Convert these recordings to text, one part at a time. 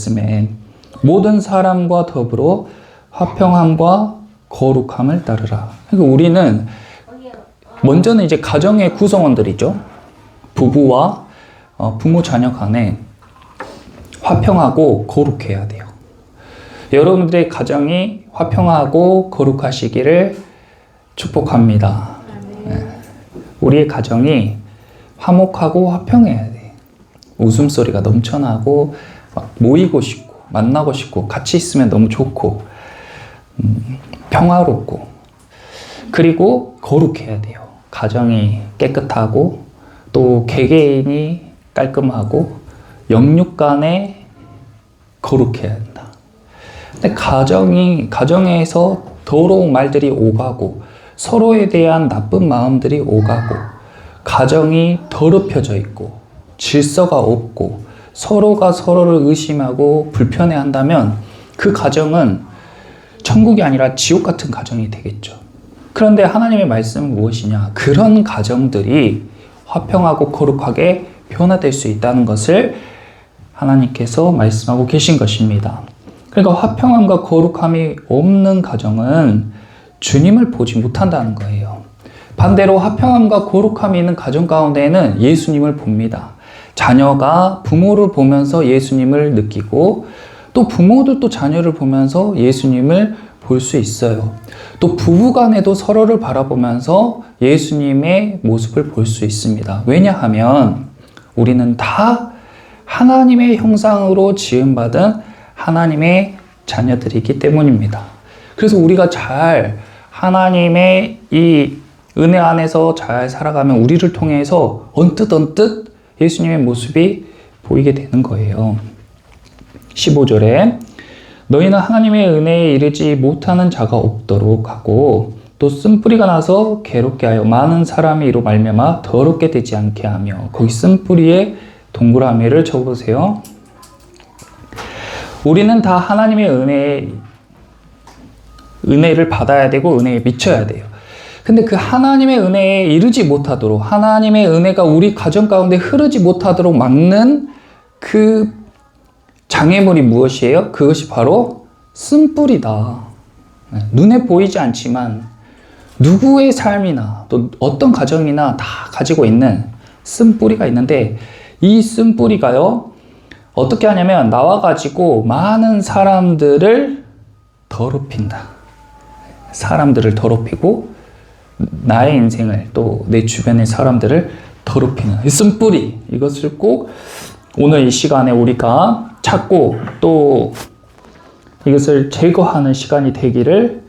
되었음에 모든 사람과 더불어 화평함과 거룩함을 따르라. 그러니까 우리는 먼저는 이제 가정의 구성원들이죠. 부부와 부모 자녀 간에 화평하고 거룩해야 돼요. 여러분들의 가정이 화평하고 거룩하시기를 축복합니다. 네. 우리의 가정이 화목하고 화평해야 돼. 웃음소리가 넘쳐나고 막 모이고 싶고 만나고 싶고 같이 있으면 너무 좋고 평화롭고 그리고 거룩해야 돼요. 가정이 깨끗하고 또 개개인이 깔끔하고 영육 간에 거룩해야 된다. 근데 가정에서 더러운 말들이 오가고 서로에 대한 나쁜 마음들이 오가고 가정이 더럽혀져 있고 질서가 없고 서로가 서로를 의심하고 불편해한다면 그 가정은 천국이 아니라 지옥 같은 가정이 되겠죠. 그런데 하나님의 말씀은 무엇이냐? 그런 가정들이 화평하고 거룩하게 변화될 수 있다는 것을 하나님께서 말씀하고 계신 것입니다. 그러니까 화평함과 거룩함이 없는 가정은 주님을 보지 못한다는 거예요. 반대로 화평함과 거룩함이 있는 가정 가운데에는 예수님을 봅니다. 자녀가 부모를 보면서 예수님을 느끼고 또 부모들도 자녀를 보면서 예수님을 볼 수 있어요. 또 부부간에도 서로를 바라보면서 예수님의 모습을 볼 수 있습니다. 왜냐하면 우리는 다 하나님의 형상으로 지음받은 하나님의 자녀들이기 때문입니다. 그래서 우리가 잘 하나님의 이 은혜 안에서 잘 살아가면 우리를 통해서 언뜻 예수님의 모습이 보이게 되는 거예요. 15절에 너희는 하나님의 은혜에 이르지 못하는 자가 없도록 하고 또 쓴뿌리가 나서 괴롭게 하여 많은 사람이 이로 말미암아 더럽게 되지 않게 하며 거기 쓴뿌리에 동그라미를 쳐보세요. 우리는 다 하나님의 은혜를 받아야 되고 은혜에 미쳐야 돼요. 근데 그 하나님의 은혜에 이르지 못하도록 하나님의 은혜가 우리 가정 가운데 흐르지 못하도록 막는 그 장애물이 무엇이에요? 그것이 바로 쓴뿌리다. 눈에 보이지 않지만 누구의 삶이나 또 어떤 가정이나 다 가지고 있는 쓴뿌리가 있는데 이 쓴뿌리가요 어떻게 하냐면 나와가지고 많은 사람들을 더럽힌다. 사람들을 더럽히고 나의 인생을 또 내 주변의 사람들을 더럽히는 쓴뿌리, 이것을 꼭 오늘 이 시간에 우리가 찾고 또 이것을 제거하는 시간이 되기를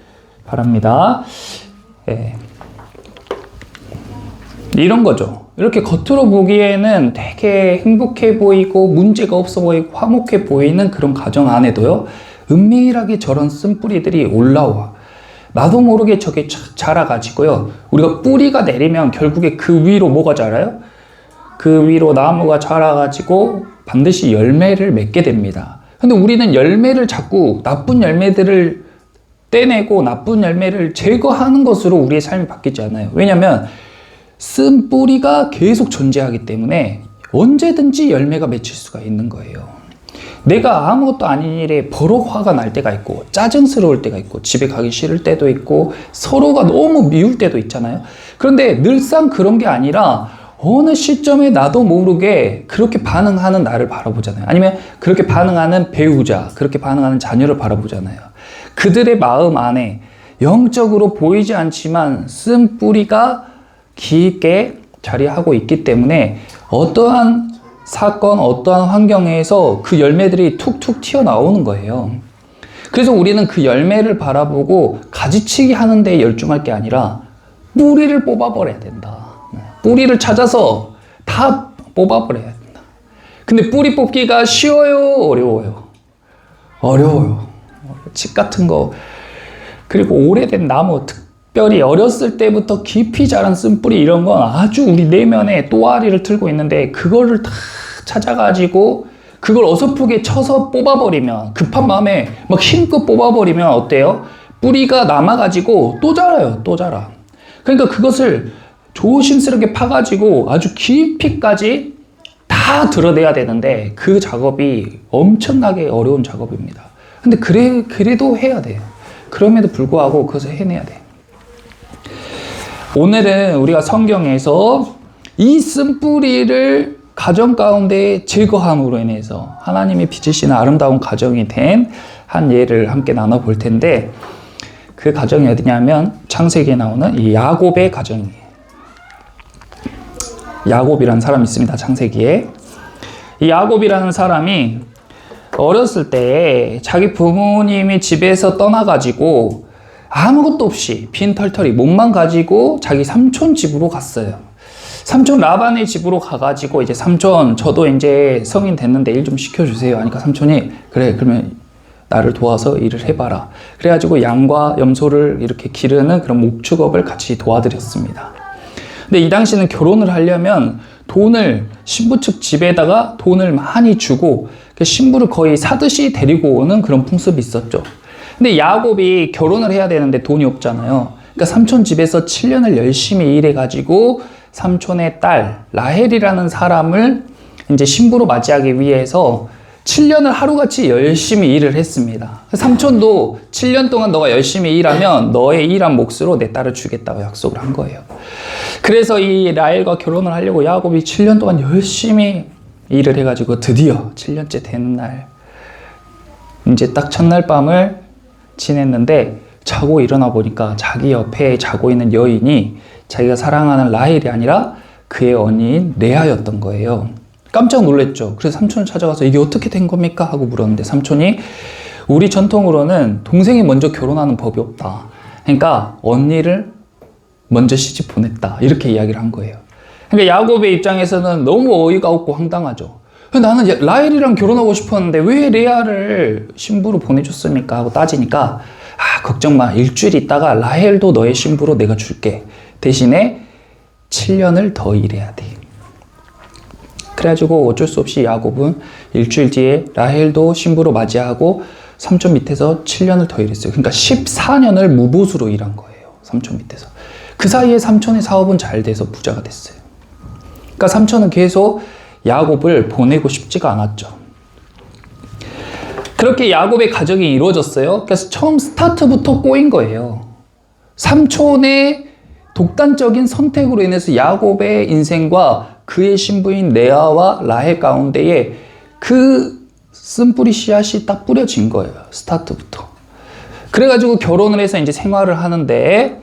바랍니다. 예. 이런 거죠. 이렇게 겉으로 보기에는 되게 행복해 보이고 문제가 없어 보이고 화목해 보이는 그런 가정 안에도요 은밀하게 저런 쓴뿌리들이 올라와. 나도 모르게 저게 자라가지고요 우리가 뿌리가 내리면 결국에 그 위로 뭐가 자라요? 그 위로 나무가 자라가지고 반드시 열매를 맺게 됩니다. 근데 우리는 열매를 자꾸 나쁜 열매들을 떼내고 나쁜 열매를 제거하는 것으로 우리의 삶이 바뀌지 않아요. 왜냐하면 쓴 뿌리가 계속 존재하기 때문에 언제든지 열매가 맺힐 수가 있는 거예요. 내가 아무것도 아닌 일에 버럭 화가 날 때가 있고 짜증스러울 때가 있고 집에 가기 싫을 때도 있고 서로가 너무 미울 때도 있잖아요. 그런데 늘상 그런 게 아니라 어느 시점에 나도 모르게 그렇게 반응하는 나를 바라보잖아요. 아니면 그렇게 반응하는 배우자, 그렇게 반응하는 자녀를 바라보잖아요. 그들의 마음 안에 영적으로 보이지 않지만 쓴 뿌리가 깊게 자리하고 있기 때문에 어떠한 사건, 어떠한 환경에서 그 열매들이 툭툭 튀어나오는 거예요. 그래서 우리는 그 열매를 바라보고 가지치기 하는 데 열중할 게 아니라 뿌리를 뽑아버려야 된다. 뿌리를 찾아서 다 뽑아버려야 된다. 근데 뿌리 뽑기가 쉬워요? 어려워요? 어려워요. 칡 같은 거, 그리고 오래된 나무, 특별히 어렸을 때부터 깊이 자란 쓴뿌리 이런 건 아주 우리 내면에 또아리를 틀고 있는데 그거를 다 찾아가지고 그걸 어설프게 쳐서 뽑아버리면, 급한 마음에 막 힘껏 뽑아버리면 어때요? 뿌리가 남아가지고 또 자라요. 또 자라. 그러니까 그것을 조심스럽게 파가지고 아주 깊이까지 다 드러내야 되는데 그 작업이 엄청나게 어려운 작업입니다. 근데 그래도 해야 돼요. 그럼에도 불구하고 그것을 해내야 돼요. 오늘은 우리가 성경에서 이 쓴뿌리를 가정 가운데 제거함으로 인해서 하나님이 빚으시는 아름다운 가정이 된 한 예를 함께 나눠볼 텐데, 그 가정이 어디냐면 창세기에 나오는 이 야곱의 가정이에요. 야곱이라는 사람이 있습니다. 창세기에. 이 야곱이라는 사람이 어렸을 때 자기 부모님이 집에서 떠나가지고 아무것도 없이 빈털터리 몸만 가지고 자기 삼촌 집으로 갔어요. 삼촌 라반의 집으로 가가지고 이제 삼촌 저도 이제 성인 됐는데 일 좀 시켜주세요 하니까 삼촌이 그래 그러면 나를 도와서 일을 해봐라. 그래가지고 양과 염소를 이렇게 기르는 그런 목축업을 같이 도와드렸습니다. 근데 이 당시는 결혼을 하려면 돈을 신부 측 집에다가 돈을 많이 주고 신부를 거의 사듯이 데리고 오는 그런 풍습이 있었죠. 근데 야곱이 결혼을 해야 되는데 돈이 없잖아요. 그러니까 삼촌 집에서 7년을 열심히 일해가지고 삼촌의 딸 라헬이라는 사람을 이제 신부로 맞이하기 위해서 7년을 하루같이 열심히 일을 했습니다. 삼촌도 7년 동안 너가 열심히 일하면 너의 일한 몫으로 내 딸을 주겠다고 약속을 한 거예요. 그래서 이 라헬과 결혼을 하려고 야곱이 7년 동안 열심히 일을 해가지고 드디어 7년째 되는 날 이제 딱 첫날 밤을 지냈는데 자고 일어나 보니까 자기 옆에 자고 있는 여인이 자기가 사랑하는 라헬이 아니라 그의 언니인 레아였던 거예요. 깜짝 놀랐죠. 그래서 삼촌을 찾아가서 이게 어떻게 된 겁니까? 하고 물었는데 삼촌이 우리 전통으로는 동생이 먼저 결혼하는 법이 없다. 그러니까 언니를 먼저 시집 보냈다. 이렇게 이야기를 한 거예요. 그러니까 야곱의 입장에서는 너무 어이가 없고 황당하죠. 나는 라헬이랑 결혼하고 싶었는데 왜 레아를 신부로 보내줬습니까? 하고 따지니까 걱정 마. 일주일 있다가 라헬도 너의 신부로 내가 줄게. 대신에 7년을 더 일해야 돼. 그래가지고 어쩔 수 없이 야곱은 일주일 뒤에 라헬도 신부로 맞이하고 삼촌 밑에서 7년을 더 일했어요. 그러니까 14년을 무보수로 일한 거예요. 삼촌 밑에서. 그 사이에 삼촌의 사업은 잘 돼서 부자가 됐어요. 그러니까 삼촌은 계속 야곱을 보내고 싶지가 않았죠. 그렇게 야곱의 가정이 이루어졌어요. 그래서 처음 스타트부터 꼬인 거예요. 삼촌의 독단적인 선택으로 인해서 야곱의 인생과 그의 신부인 레아와 라헬 가운데에 그 쓴뿌리 씨앗이 딱 뿌려진 거예요. 스타트부터. 그래가지고 결혼을 해서 이제 생활을 하는데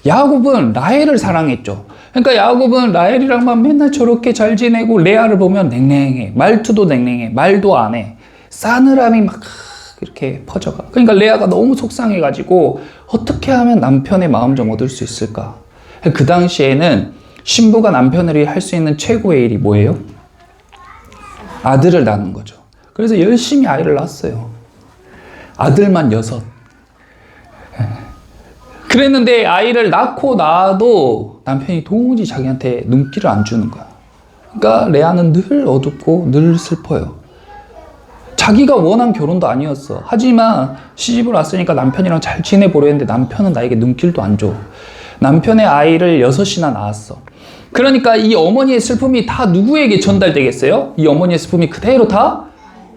야곱은 라헬을 사랑했죠. 그러니까 야곱은 라헬이랑만 맨날 저렇게 잘 지내고 레아를 보면 냉랭해. 말투도 냉랭해. 말도 안 해. 싸늘함이 막 이렇게 퍼져가. 그러니까 레아가 너무 속상해가지고 어떻게 하면 남편의 마음 좀 얻을 수 있을까? 그 당시에는 신부가 남편을 할 수 있는 최고의 일이 뭐예요? 아들을 낳는 거죠. 그래서 열심히 아이를 낳았어요. 아들만 6. 그랬는데 아이를 낳고 나도 남편이 도무지 자기한테 눈길을 안 주는 거야. 그러니까 레아는 늘 어둡고 늘 슬퍼요. 자기가 원한 결혼도 아니었어. 하지만 시집을 왔으니까 남편이랑 잘 지내보려 했는데 남편은 나에게 눈길도 안 줘. 남편의 아이를 6이나 낳았어. 그러니까 이 어머니의 슬픔이 다 누구에게 전달되겠어요? 이 어머니의 슬픔이 그대로 다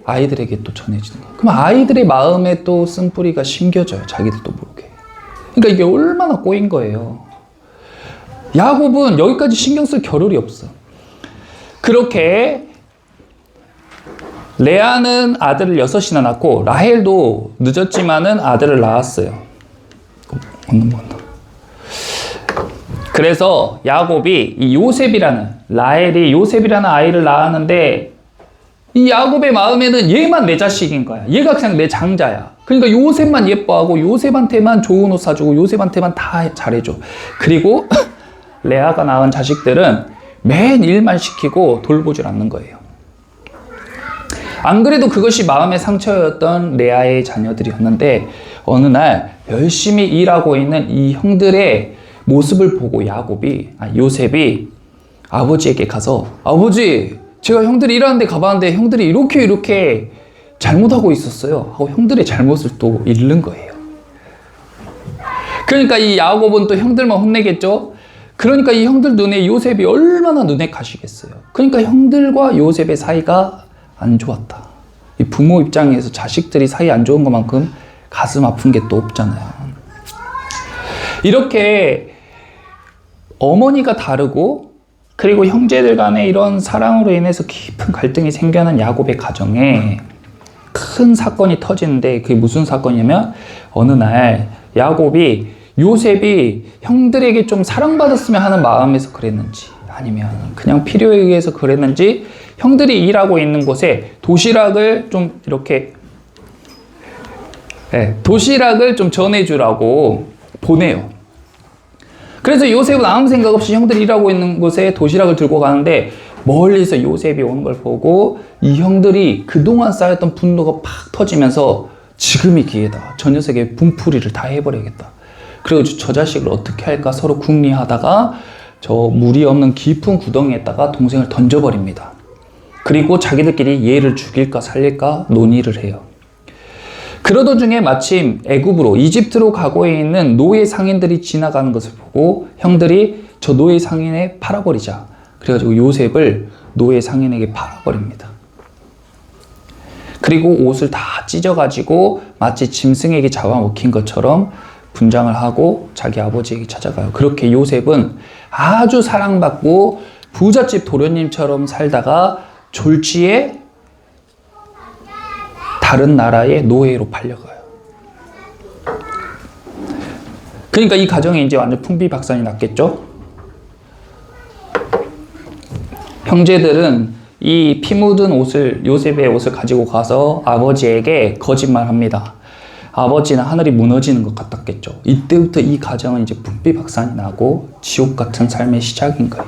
아이들에게 또 전해지는 거예요. 그럼 아이들의 마음에 또 쓴뿌리가 심겨져요. 자기들도 모르게. 그러니까 이게 얼마나 꼬인 거예요. 야곱은 여기까지 신경 쓸 겨를이 없어. 그렇게 레아는 아들을 6이나 낳고 라헬도 늦었지만은 아들을 낳았어요. 그래서 야곱이 이 요셉이라는 라헬이 요셉이라는 아이를 낳았는데 이 야곱의 마음에는 얘만 내 자식인 거야. 얘가 그냥 내 장자야. 그러니까 요셉만 예뻐하고 요셉한테만 좋은 옷 사주고 요셉한테만 다 잘해줘. 그리고 레아가 낳은 자식들은 맨 일만 시키고 돌보질 않는 거예요. 안 그래도 그것이 마음의 상처였던 레아의 자녀들이었는데 어느 날 열심히 일하고 있는 이 형들의 모습을 보고 요셉이 아버지에게 가서 아버지 제가 형들이 일하는데 가봤는데 형들이 이렇게 잘못하고 있었어요 하고 형들의 잘못을 또 잃는 거예요. 그러니까 이 야곱은 또 형들만 혼내겠죠. 그러니까 이 형들 눈에 요셉이 얼마나 눈에 가시겠어요. 그러니까 형들과 요셉의 사이가 안 좋았다. 이 부모 입장에서 자식들이 사이 안 좋은 것만큼 가슴 아픈 게 또 없잖아요. 이렇게 어머니가 다르고 그리고 형제들 간의 이런 사랑으로 인해서 깊은 갈등이 생겨난 야곱의 가정에 큰 사건이 터지는데, 그게 무슨 사건이냐면 어느 날 요셉이 형들에게 좀 사랑받았으면 하는 마음에서 그랬는지, 아니면 그냥 필요에 의해서 그랬는지, 형들이 일하고 있는 곳에 도시락을 좀 이렇게 도시락을 좀 전해주라고 보내요. 그래서 요셉은 아무 생각 없이 형들이 일하고 있는 곳에 도시락을 들고 가는데, 멀리서 요셉이 오는 걸 보고 이 형들이 그동안 쌓였던 분노가 팍 터지면서 지금이 기회다. 저 녀석의 분풀이를 다 해버려야겠다. 그래가지고 저 자식을 어떻게 할까 서로 궁리하다가 저 물이 없는 깊은 구덩이에다가 동생을 던져버립니다. 그리고 자기들끼리 얘를 죽일까 살릴까 논의를 해요. 그러던 중에 마침 애굽으로, 이집트로 가고 있는 노예 상인들이 지나가는 것을 보고 형들이 저 노예 상인에 팔아버리자. 그래가지고 요셉을 노예 상인에게 팔아버립니다. 그리고 옷을 다 찢어가지고 마치 짐승에게 잡아먹힌 것처럼 분장을 하고 자기 아버지에게 찾아가요. 그렇게 요셉은 아주 사랑받고 부잣집 도련님처럼 살다가 졸지에 다른 나라의 노예로 팔려가요. 그러니까 이 가정에 이제 완전 풍비박산이 났겠죠? 형제들은 이 피 묻은 옷을, 요셉의 옷을 가지고 가서 아버지에게 거짓말합니다. 아버지는 하늘이 무너지는 것 같았겠죠. 이때부터 이 가정은 이제 풍비박산이 나고 지옥 같은 삶의 시작인 거예요.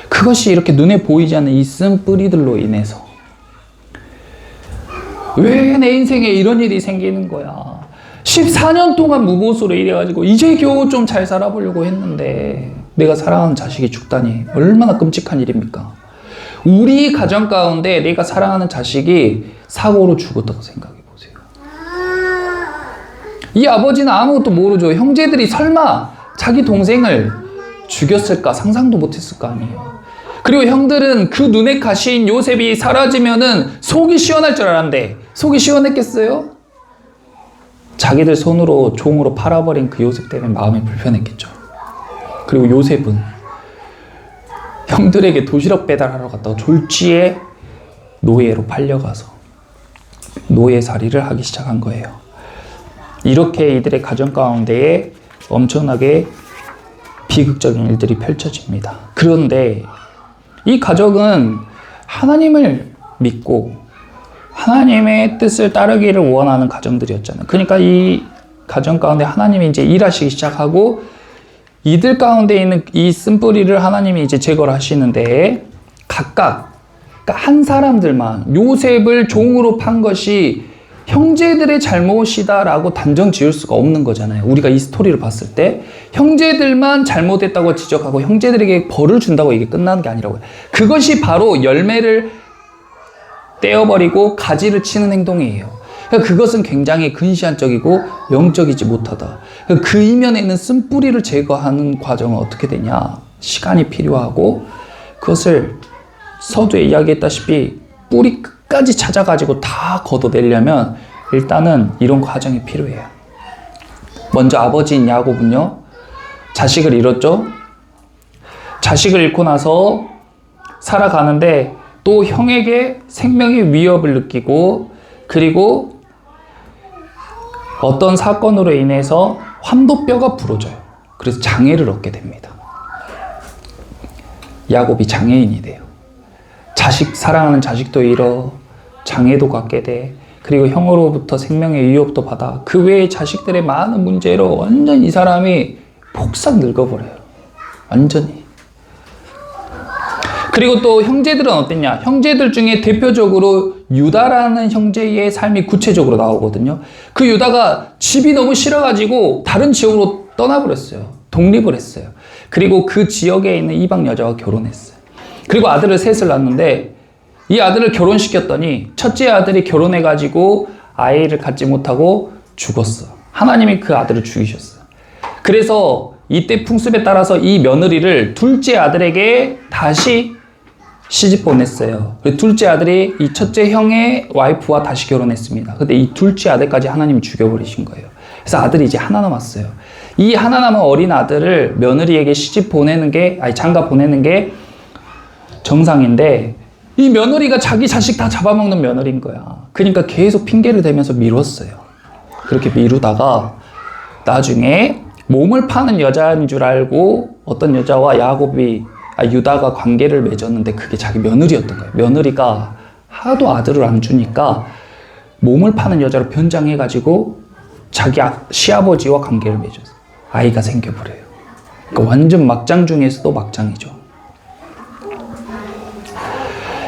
그것이 이렇게 눈에 보이지 않는 이 쓴뿌리들로 인해서 왜 내 인생에 이런 일이 생기는 거야. 14년 동안 무보수로 일해가지고 이제 겨우 좀 잘 살아보려고 했는데 내가 사랑하는 자식이 죽다니 얼마나 끔찍한 일입니까? 우리 가정 가운데 내가 사랑하는 자식이 사고로 죽었다고 생각해 보세요. 이 아버지는 아무것도 모르죠. 형제들이 설마 자기 동생을 죽였을까 상상도 못했을 거 아니에요. 그리고 형들은 그 눈에 가신 요셉이 사라지면은 속이 시원할 줄 알았는데 속이 시원했겠어요? 자기들 손으로 종으로 팔아버린 그 요셉 때문에 마음이 불편했겠죠. 그리고 요셉은 형들에게 도시락 배달하러 갔다가 졸지에 노예로 팔려가서 노예살이를 하기 시작한 거예요. 이렇게 이들의 가정 가운데에 엄청나게 비극적인 일들이 펼쳐집니다. 그런데 이 가족은 하나님을 믿고 하나님의 뜻을 따르기를 원하는 가정들이었잖아요. 그러니까 이 가정 가운데 하나님이 이제 일하시기 시작하고 이들 가운데 있는 이 쓴뿌리를 하나님이 이제 제거를 하시는데 각각, 그러니까 한 사람들만 요셉을 종으로 판 것이 형제들의 잘못이다라고 단정 지을 수가 없는 거잖아요. 우리가 이 스토리를 봤을 때 형제들만 잘못했다고 지적하고 형제들에게 벌을 준다고 이게 끝나는 게 아니라고요. 그것이 바로 열매를 떼어버리고 가지를 치는 행동이에요. 그러니까 그것은 굉장히 근시안적이고 영적이지 못하다. 그러니까 그 이면에 있는 쓴뿌리를 제거하는 과정은 어떻게 되냐? 시간이 필요하고 그것을 서두에 이야기했다시피 뿌리 끝까지 찾아가지고 다 걷어내려면 일단은 이런 과정이 필요해요. 먼저 아버지인 야곱은요, 자식을 잃었죠. 자식을 잃고 나서 살아가는데 또 형에게 생명의 위협을 느끼고 그리고 어떤 사건으로 인해서 환도뼈가 부러져요. 그래서 장애를 얻게 됩니다. 야곱이 장애인이 돼요. 사랑하는 자식도 잃어, 장애도 갖게 돼. 그리고 형으로부터 생명의 위협도 받아. 그 외에 자식들의 많은 문제로 완전 이 사람이 폭삭 늙어버려요. 완전히. 그리고 또 형제들은 어땠냐? 형제들 중에 대표적으로 유다라는 형제의 삶이 구체적으로 나오거든요. 그 유다가 집이 너무 싫어가지고 다른 지역으로 떠나버렸어요. 독립을 했어요. 그리고 그 지역에 있는 이방 여자와 결혼했어요. 그리고 아들을 셋을 낳았는데 이 아들을 결혼시켰더니 첫째 아들이 결혼해가지고 아이를 갖지 못하고 죽었어. 하나님이 그 아들을 죽이셨어요. 그래서 이때 풍습에 따라서 이 며느리를 둘째 아들에게 다시 시집 보냈어요. 둘째 아들이 이 첫째 형의 와이프와 다시 결혼했습니다. 근데 이 둘째 아들까지 하나님이 죽여버리신 거예요. 그래서 아들이 이제 하나 남았어요. 이 하나 남은 어린 아들을 며느리에게 시집 보내는 게, 장가 보내는 게 정상인데, 이 며느리가 자기 자식 다 잡아먹는 며느리인 거야. 그러니까 계속 핑계를 대면서 미뤘어요. 그렇게 미루다가 나중에 몸을 파는 여자인 줄 알고 어떤 여자와 유다가 관계를 맺었는데 그게 자기 며느리였던 거예요. 며느리가 하도 아들을 안 주니까 몸을 파는 여자로 변장해가지고 자기 시아버지와 관계를 맺었어요. 아이가 생겨버려요. 그러니까 완전 막장 중에서도 막장이죠.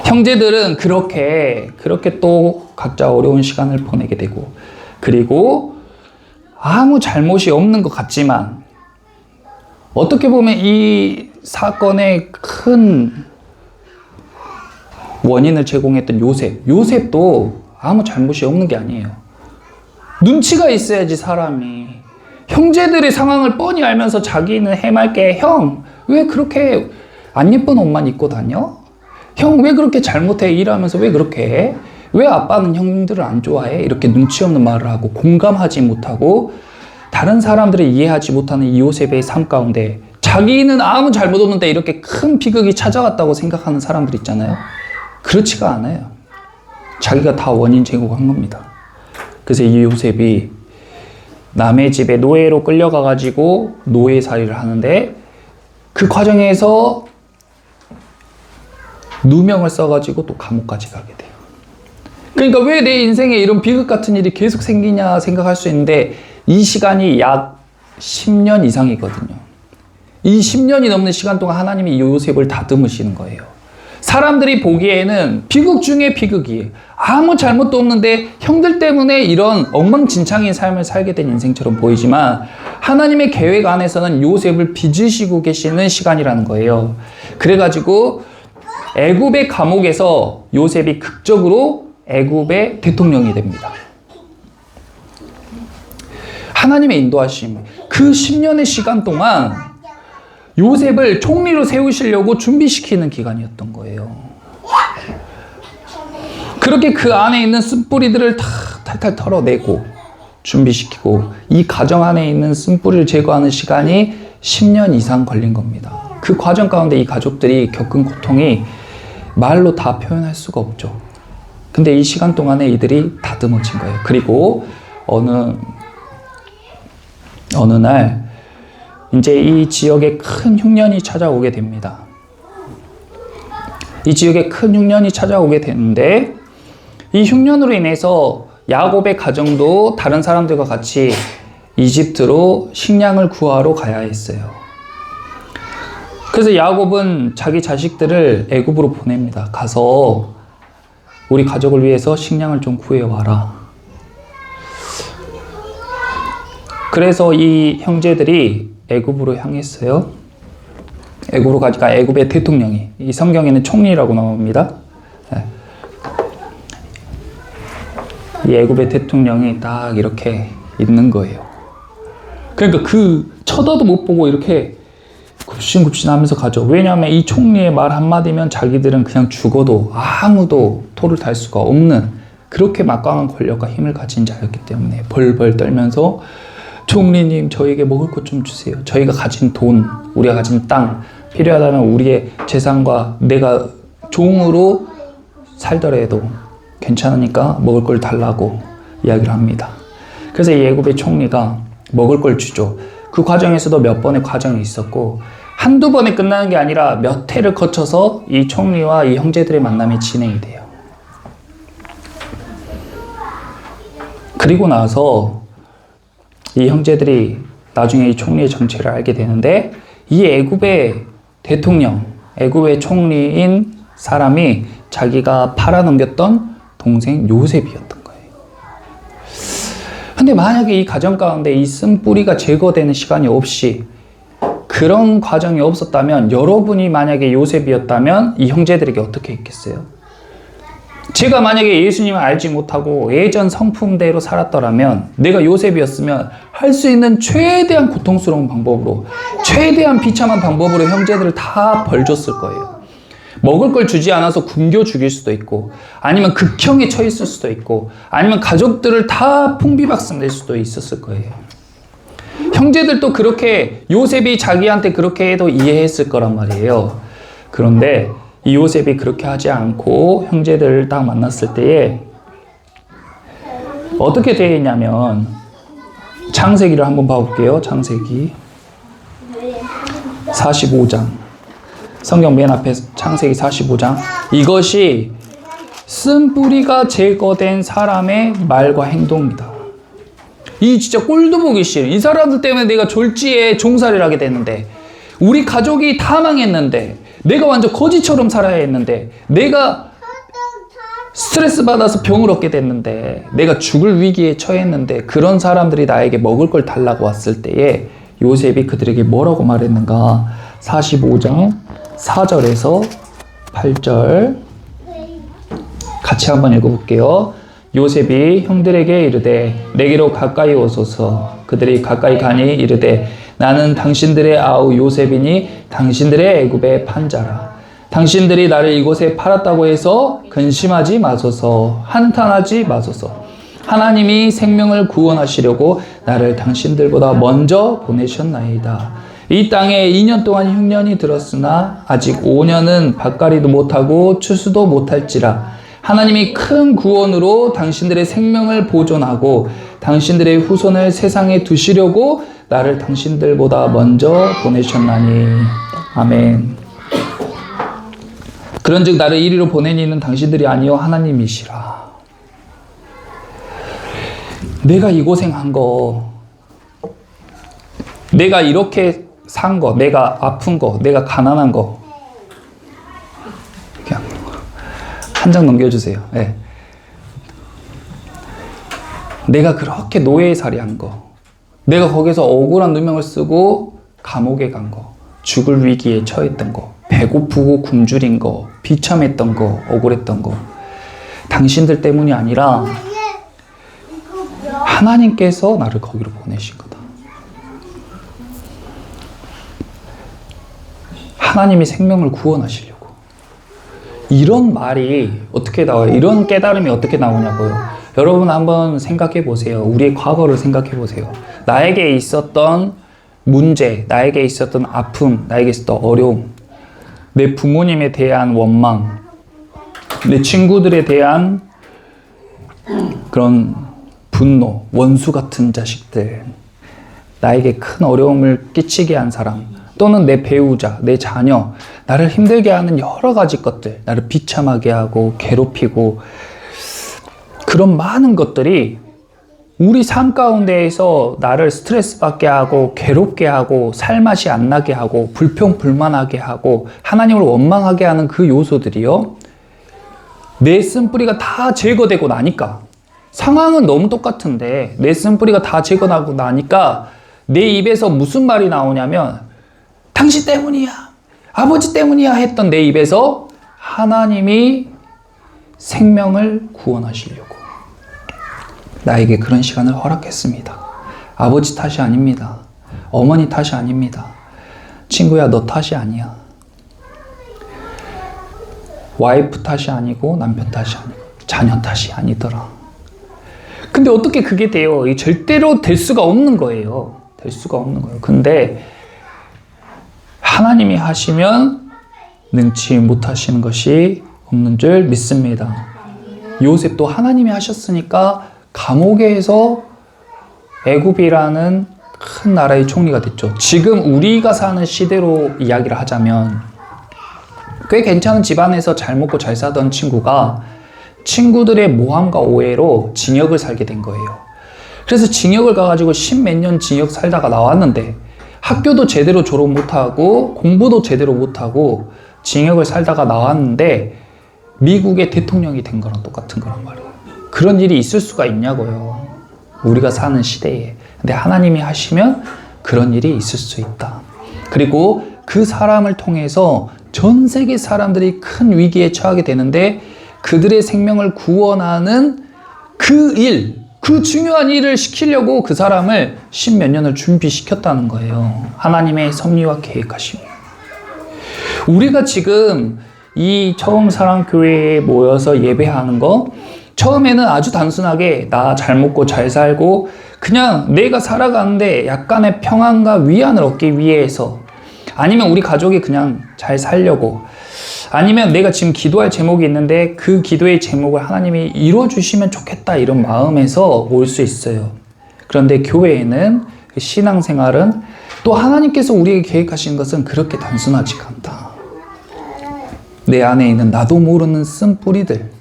형제들은 그렇게 또 각자 어려운 시간을 보내게 되고, 그리고 아무 잘못이 없는 것 같지만 어떻게 보면 이 사건의 큰 원인을 제공했던 요셉도 아무 잘못이 없는 게 아니에요. 눈치가 있어야지 사람이. 형제들의 상황을 뻔히 알면서 자기는 해맑게, 형, 왜 그렇게 안 예쁜 옷만 입고 다녀? 형, 왜 그렇게 잘못해? 일하면서 왜 그렇게 해? 왜 아빠는 형들을 안 좋아해? 이렇게 눈치 없는 말을 하고 공감하지 못하고 다른 사람들이 이해하지 못하는 이 요셉의 삶 가운데 자기는 아무 잘못 없는데 이렇게 큰 비극이 찾아왔다고 생각하는 사람들 있잖아요. 그렇지가 않아요. 자기가 다 원인 제공한 겁니다. 그래서 이 요셉이 남의 집에 노예로 끌려가가지고 노예살이를 하는데 그 과정에서 누명을 써가지고 또 감옥까지 가게 돼요. 그러니까 왜 내 인생에 이런 비극 같은 일이 계속 생기냐 생각할 수 있는데 이 시간이 약 10년 이상이거든요. 이 10년이 넘는 시간 동안 하나님이 이 요셉을 다듬으시는 거예요. 사람들이 보기에는 비극 중에 비극이에요. 아무 잘못도 없는데 형들 때문에 이런 엉망진창인 삶을 살게 된 인생처럼 보이지만 하나님의 계획 안에서는 요셉을 빚으시고 계시는 시간이라는 거예요. 그래가지고 애굽의 감옥에서 요셉이 극적으로 애굽의 대통령이 됩니다. 하나님의 인도하심. 그 10년의 시간 동안 요셉을 총리로 세우시려고 준비시키는 기간이었던 거예요. 그렇게 그 안에 있는 쓴뿌리들을 다 탈탈 털어내고 준비시키고 이 가정 안에 있는 쓴뿌리를 제거하는 시간이 10년 이상 걸린 겁니다. 그 과정 가운데 이 가족들이 겪은 고통이 말로 다 표현할 수가 없죠. 근데 이 시간 동안에 이들이 다듬어진 거예요. 그리고 어느 날 이제 이 지역에 큰 흉년이 찾아오게 됩니다. 이 지역에 큰 흉년이 찾아오게 되는데 이 흉년으로 인해서 야곱의 가정도 다른 사람들과 같이 이집트로 식량을 구하러 가야 했어요. 그래서 야곱은 자기 자식들을 애굽으로 보냅니다. 가서 우리 가족을 위해서 식량을 좀 구해와라. 그래서 이 형제들이 애굽으로 향했어요. 애굽으로 가니까 애굽의 대통령이, 이 성경에는 총리라고 나옵니다. 이 애굽의 대통령이 딱 이렇게 있는 거예요. 그러니까 그 쳐다도 못 보고 이렇게 굽신굽신하면서 가죠. 왜냐하면 이 총리의 말 한마디면 자기들은 그냥 죽어도 아무도 토를 달 수가 없는 그렇게 막강한 권력과 힘을 가진 자였기 때문에 벌벌 떨면서 총리님 저에게 먹을 것 좀 주세요. 저희가 가진 돈, 우리가 가진 땅, 필요하다면 우리의 재산과 내가 종으로 살더라도 괜찮으니까 먹을 걸 달라고 이야기를 합니다. 그래서 이 애굽의 총리가 먹을 걸 주죠. 그 과정에서도 몇 번의 과정이 있었고 한두 번에 끝나는 게 아니라 몇 해를 거쳐서 이 총리와 이 형제들의 만남이 진행이 돼요. 그리고 나서 이 형제들이 나중에 이 총리의 정체를 알게 되는데 이 애굽의 대통령, 애굽의 총리인 사람이 자기가 팔아넘겼던 동생 요셉이었던 거예요. 근데 만약에 이 가정 가운데 이 쓴뿌리가 제거되는 시간이 없이 그런 과정이 없었다면 여러분이 만약에 요셉이었다면 이 형제들에게 어떻게 했겠어요? 제가 만약에 예수님을 알지 못하고 예전 성품대로 살았더라면, 내가 요셉이었으면 할 수 있는 최대한 고통스러운 방법으로, 최대한 비참한 방법으로 형제들을 다 벌줬을 거예요. 먹을 걸 주지 않아서 굶겨 죽일 수도 있고, 아니면 극형에 처했을 수도 있고, 아니면 가족들을 다 풍비박산 낼 수도 있었을 거예요. 형제들도 그렇게, 요셉이 자기한테 그렇게 해도 이해했을 거란 말이에요. 그런데 이 요셉이 그렇게 하지 않고 형제들을 딱 만났을 때에 어떻게 되어 있냐면, 창세기를 한번 봐볼게요. 창세기 45장. 성경 맨 앞에 창세기 45장. 이것이 쓴뿌리가 제거된 사람의 말과 행동이다. 이 진짜 꼴도 보기 싫은, 이 사람들 때문에 내가 졸지에 종살이를 하게 됐는데, 우리 가족이 다 망했는데, 내가 완전 거지처럼 살아야 했는데, 내가 스트레스 받아서 병을 얻게 됐는데, 내가 죽을 위기에 처했는데, 그런 사람들이 나에게 먹을 걸 달라고 왔을 때에 요셉이 그들에게 뭐라고 말했는가? 45장 4절에서 8절 같이 한번 읽어볼게요. 요셉이 형들에게 이르되 내게로 가까이 오소서. 그들이 가까이 가니 이르되 나는 당신들의 아우 요셉이니 당신들의 애굽의 판자라. 당신들이 나를 이곳에 팔았다고 해서 근심하지 마소서. 한탄하지 마소서. 하나님이 생명을 구원하시려고 나를 당신들보다 먼저 보내셨나이다. 이 땅에 2년 동안 흉년이 들었으나 아직 5년은 밭갈이도 못하고 추수도 못할지라. 하나님이 큰 구원으로 당신들의 생명을 보존하고 당신들의 후손을 세상에 두시려고 나를 당신들보다 먼저 보내셨나니. 아멘. 그런즉 나를 이리로 보낸 이는 당신들이 아니요 하나님이시라. 내가 이 고생한 거, 내가 이렇게 산 거, 내가 아픈 거, 내가 가난한 거, 그냥 한 장 넘겨주세요. 네. 내가 그렇게 노예살이 한 거, 내가 거기서 억울한 누명을 쓰고 감옥에 간 거, 죽을 위기에 처했던 거, 배고프고 굶주린 거, 비참했던 거, 억울했던 거, 당신들 때문이 아니라 하나님께서 나를 거기로 보내신 거다. 하나님이 생명을 구원하시려고. 이런 말이 어떻게 나와요? 이런 깨달음이 어떻게 나오냐고요. 여러분 한번 생각해 보세요. 우리의 과거를 생각해 보세요. 나에게 있었던 문제, 나에게 있었던 아픔, 나에게 있었던 어려움, 내 부모님에 대한 원망, 내 친구들에 대한 그런 분노, 원수 같은 자식들, 나에게 큰 어려움을 끼치게 한 사람, 또는 내 배우자, 내 자녀, 나를 힘들게 하는 여러 가지 것들, 나를 비참하게 하고 괴롭히고, 그런 많은 것들이 우리 삶 가운데에서 나를 스트레스 받게 하고 괴롭게 하고 살맛이 안 나게 하고 불평불만하게 하고 하나님을 원망하게 하는 그 요소들이요, 내 쓴뿌리가 다 제거되고 나니까, 상황은 너무 똑같은데 내 쓴뿌리가 다 제거나고 나니까 내 입에서 무슨 말이 나오냐면, 당신 때문이야, 아버지 때문이야 했던 내 입에서 하나님이 생명을 구원하시려고 나에게 그런 시간을 허락했습니다. 아버지 탓이 아닙니다. 어머니 탓이 아닙니다. 친구야, 너 탓이 아니야. 와이프 탓이 아니고 남편 탓이 아니고 자녀 탓이 아니더라. 근데 어떻게 그게 돼요? 절대로 될 수가 없는 거예요. 될 수가 없는 거예요. 근데 하나님이 하시면 능치 못하시는 것이 없는 줄 믿습니다. 요셉도 하나님이 하셨으니까 감옥에서 애굽이라는 큰 나라의 총리가 됐죠. 지금 우리가 사는 시대로 이야기를 하자면 꽤 괜찮은 집안에서 잘 먹고 잘 사던 친구가 친구들의 모함과 오해로 징역을 살게 된 거예요. 그래서 징역을 가가지고 10몇 년 징역 살다가 나왔는데 학교도 제대로 졸업 못하고 공부도 제대로 못하고 징역을 살다가 나왔는데 미국의 대통령이 된 거랑 똑같은 거란 말이에요. 그런 일이 있을 수가 있냐고요. 우리가 사는 시대에. 근데 하나님이 하시면 그런 일이 있을 수 있다. 그리고 그 사람을 통해서 전 세계 사람들이 큰 위기에 처하게 되는데 그들의 생명을 구원하는 그 일, 그 중요한 일을 시키려고 그 사람을 10몇 년을 준비시켰다는 거예요. 하나님의 섭리와 계획하심이. 우리가 지금 이 처음 사랑교회에 모여서 예배하는 거, 처음에는 아주 단순하게 나 잘 먹고 잘 살고 그냥 내가 살아가는데 약간의 평안과 위안을 얻기 위해서, 아니면 우리 가족이 그냥 잘 살려고, 아니면 내가 지금 기도할 제목이 있는데 그 기도의 제목을 하나님이 이루어주시면 좋겠다, 이런 마음에서 올 수 있어요. 그런데 교회에는, 신앙생활은 또 하나님께서 우리에게 계획하신 것은 그렇게 단순하지가 않다. 내 안에 있는 나도 모르는 쓴뿌리들,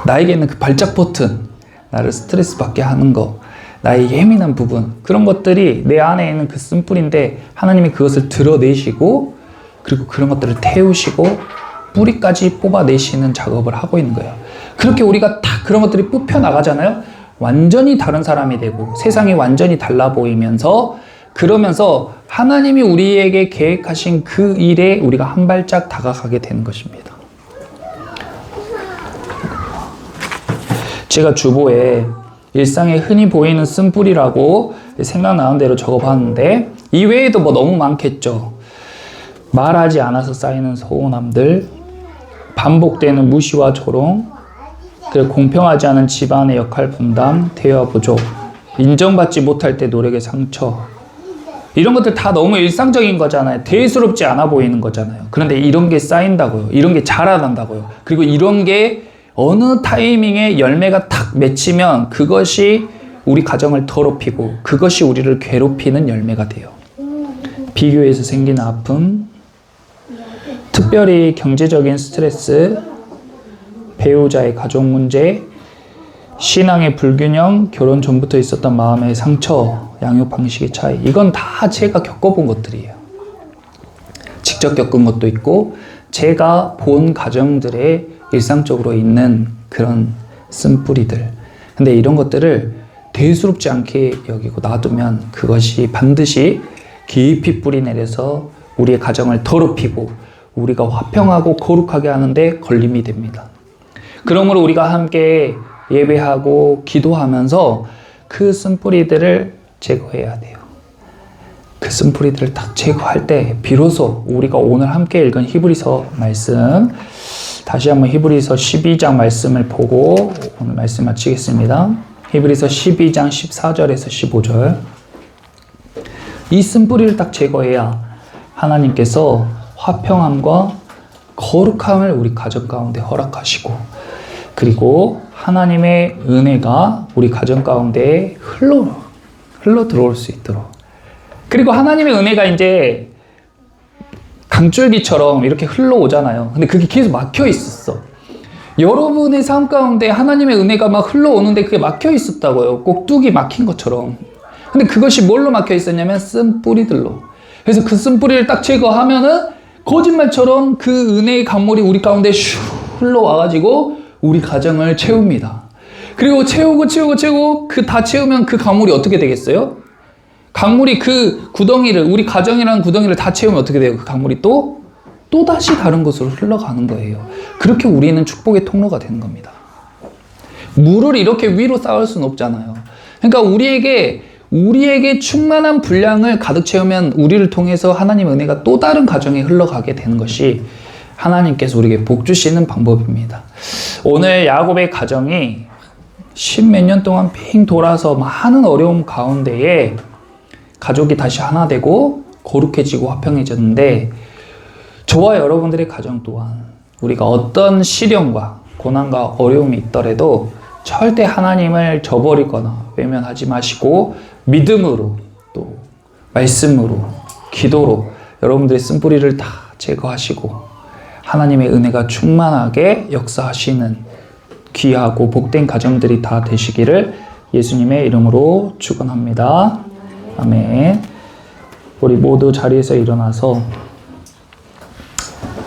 나에게 있는 그 발작 버튼, 나를 스트레스 받게 하는 거, 나의 예민한 부분, 그런 것들이 내 안에 있는 그 쓴뿌리인데 하나님이 그것을 드러내시고, 그리고 그런 것들을 태우시고 뿌리까지 뽑아내시는 작업을 하고 있는 거예요. 그렇게 우리가 다 그런 것들이 뽑혀 나가잖아요. 완전히 다른 사람이 되고 세상이 완전히 달라 보이면서, 그러면서 하나님이 우리에게 계획하신 그 일에 우리가 한 발짝 다가가게 되는 것입니다. 제가 주보에 일상에 흔히 보이는 쓴뿌리라고 생각나는 대로 적어봤는데, 이 외에도 뭐 너무 많겠죠. 말하지 않아서 쌓이는 서운함들, 반복되는 무시와 조롱, 그리고 공평하지 않은 집안의 역할 분담, 대화 부족, 인정받지 못할 때 노력의 상처, 이런 것들 다 너무 일상적인 거잖아요. 대수롭지 않아 보이는 거잖아요. 그런데 이런 게 쌓인다고요. 이런 게 자라난다고요. 그리고 이런 게 어느 타이밍에 열매가 탁 맺히면 그것이 우리 가정을 더럽히고 그것이 우리를 괴롭히는 열매가 돼요. 비교해서 생기는 아픔, 특별히 경제적인 스트레스, 배우자의 가족 문제, 신앙의 불균형, 결혼 전부터 있었던 마음의 상처, 양육 방식의 차이, 이건 다 제가 겪어본 것들이에요. 직접 겪은 것도 있고 제가 본 가정들에 일상적으로 있는 그런 쓴뿌리들. 근데 이런 것들을 대수롭지 않게 여기고 놔두면 그것이 반드시 깊이 뿌리 내려서 우리의 가정을 더럽히고 우리가 화평하고 거룩하게 하는데 걸림이 됩니다. 그러므로 우리가 함께 예배하고 기도하면서 그 쓴뿌리들을 제거해야 돼요. 그 쓴뿌리들을 딱 제거할 때 비로소 우리가 오늘 함께 읽은 히브리서 말씀, 다시 한번 히브리서 12장 말씀을 보고 오늘 말씀 마치겠습니다. 히브리서 12장 14절에서 15절. 이 쓴뿌리를 딱 제거해야 하나님께서 화평함과 거룩함을 우리 가정 가운데 허락하시고, 그리고 하나님의 은혜가 우리 가정 가운데 흘러 들어올 수 있도록, 그리고 하나님의 은혜가 이제 강줄기처럼 이렇게 흘러오잖아요. 근데 그게 계속 막혀 있었어. 여러분의 삶 가운데 하나님의 은혜가 막 흘러오는데 그게 막혀 있었다고요. 꼭두기 막힌 것처럼. 근데 그것이 뭘로 막혀 있었냐면 쓴뿌리들로. 그래서 그 쓴뿌리를 딱 제거하면은 거짓말처럼 그 은혜의 강물이 우리 가운데 슉 흘러와가지고 우리 가정을 채웁니다. 그리고 채우고 그 다 채우면 그 강물이 어떻게 되겠어요? 강물이 그 구덩이를, 우리 가정이라는 구덩이를 다 채우면 어떻게 돼요? 그 강물이 또 다시 다른 곳으로 흘러가는 거예요. 그렇게 우리는 축복의 통로가 되는 겁니다. 물을 이렇게 위로 쌓을 수는 없잖아요. 그러니까 우리에게 충만한 분량을 가득 채우면 우리를 통해서 하나님의 은혜가 또 다른 가정에 흘러가게 되는 것이 하나님께서 우리에게 복 주시는 방법입니다. 오늘 야곱의 가정이 10몇 년 동안 빙 돌아서 많은 어려움 가운데에 가족이 다시 하나 되고 거룩해지고 화평해졌는데, 저와 여러분들의 가정 또한 우리가 어떤 시련과 고난과 어려움이 있더라도 절대 하나님을 저버리거나 외면하지 마시고 믿음으로, 또 말씀으로, 기도로 여러분들의 쓴뿌리를 다 제거하시고 하나님의 은혜가 충만하게 역사하시는 귀하고 복된 가정들이 다 되시기를 예수님의 이름으로 축원합니다. 아멘. 우리 모두 자리에서 일어나서